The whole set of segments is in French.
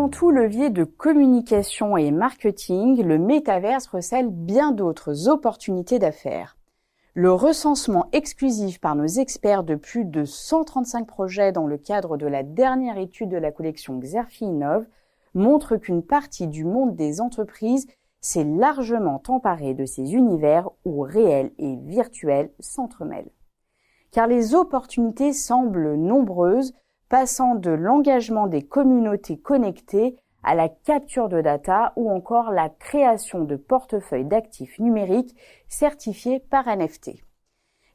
Avant tout levier de communication et marketing, le métaverse recèle bien d'autres opportunités d'affaires. Le recensement exclusif par nos experts de plus de 135 projets dans le cadre de la dernière étude de la collection Xerfi Innov montre qu'une partie du monde des entreprises s'est largement emparée de ces univers où réel et virtuel s'entremêlent. Car les opportunités semblent nombreuses, passant de l'engagement des communautés connectées à la capture de data ou encore la création de portefeuilles d'actifs numériques certifiés par NFT.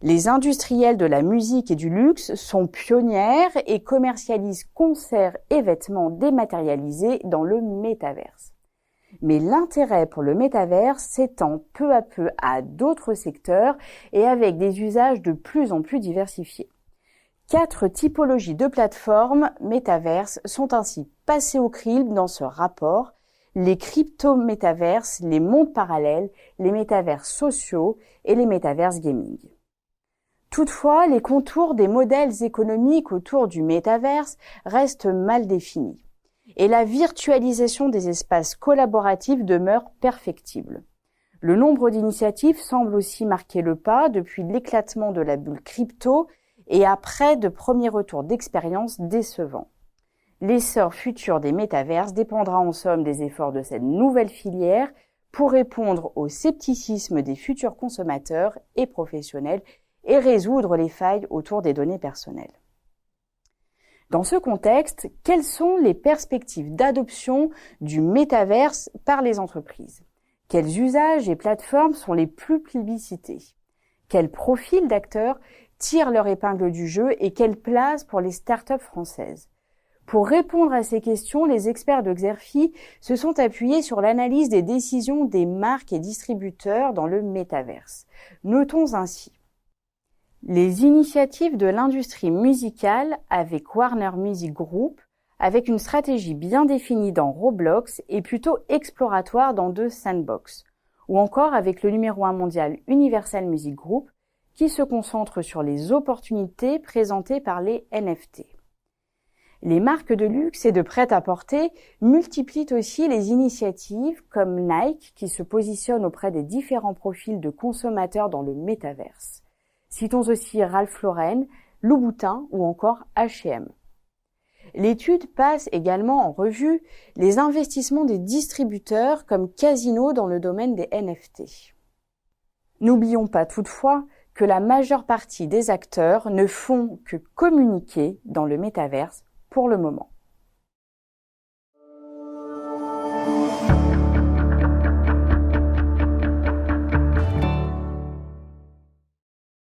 Les industriels de la musique et du luxe sont pionnières et commercialisent concerts et vêtements dématérialisés dans le métaverse. Mais l'intérêt pour le métaverse s'étend peu à peu à d'autres secteurs et avec des usages de plus en plus diversifiés. 4 typologies de plateformes métaverses sont ainsi passées au crible dans ce rapport: les crypto-métaverses, les mondes parallèles, les métaverses sociaux et les métaverses gaming. Toutefois, les contours des modèles économiques autour du métaverse restent mal définis et la virtualisation des espaces collaboratifs demeure perfectible. Le nombre d'initiatives semble aussi marquer le pas depuis l'éclatement de la bulle crypto et après de premiers retours d'expérience décevants. L'essor futur des métaverses dépendra en somme des efforts de cette nouvelle filière pour répondre au scepticisme des futurs consommateurs et professionnels et résoudre les failles autour des données personnelles. Dans ce contexte, quelles sont les perspectives d'adoption du métaverse par les entreprises? Quels usages et plateformes sont les plus plébiscités? Quels profils d'acteurs tirent leur épingle du jeu et quelle place pour les startups françaises? Pour répondre à ces questions, les experts de Xerfi se sont appuyés sur l'analyse des décisions des marques et distributeurs dans le métaverse. Notons ainsi les initiatives de l'industrie musicale avec Warner Music Group, avec une stratégie bien définie dans Roblox et plutôt exploratoire dans The Sandbox, ou encore avec le numéro 1 mondial Universal Music Group, qui se concentre sur les opportunités présentées par les NFT. Les marques de luxe et de prêt-à-porter multiplient aussi les initiatives comme Nike, qui se positionne auprès des différents profils de consommateurs dans le métaverse. Citons aussi Ralph Lauren, Louboutin ou encore H&M. L'étude passe également en revue les investissements des distributeurs comme Casino dans le domaine des NFT. N'oublions pas toutefois que la majeure partie des acteurs ne font que communiquer dans le métaverse pour le moment.